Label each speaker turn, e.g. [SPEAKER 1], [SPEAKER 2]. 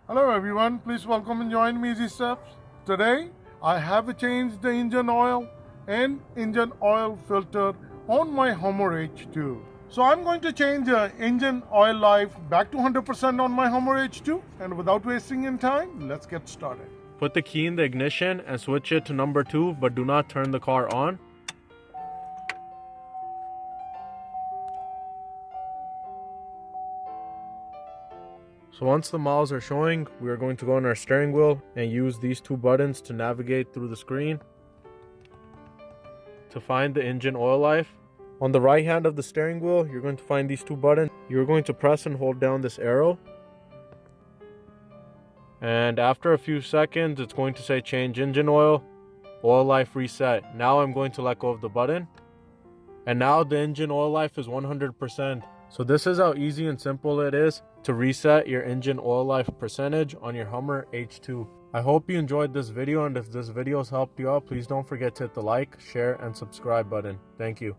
[SPEAKER 1] Hello everyone, please welcome and join me Easy Steps. Today I have changed the engine oil and engine oil filter on my Hummer H2. So I'm going to change the engine oil life back to 100% on my Hummer H2, and without wasting any time, let's get started.
[SPEAKER 2] Put the key in the ignition and switch it to number 2, but do not turn the car on. So once the miles are showing, we are going to go on our steering wheel and use these two buttons to navigate through the screen to find the engine oil life. On the right hand of the steering wheel, you're going to find these two buttons. You're going to press and hold down this arrow. And after a few seconds, it's going to say change engine oil life reset. Now I'm going to let go of the button. And now the engine oil life is 100%. So this is how easy and simple it is to reset your engine oil life percentage on your Hummer H2. I hope you enjoyed this video, and if this video has helped you out, please don't forget to hit the like, share, and subscribe button. Thank you.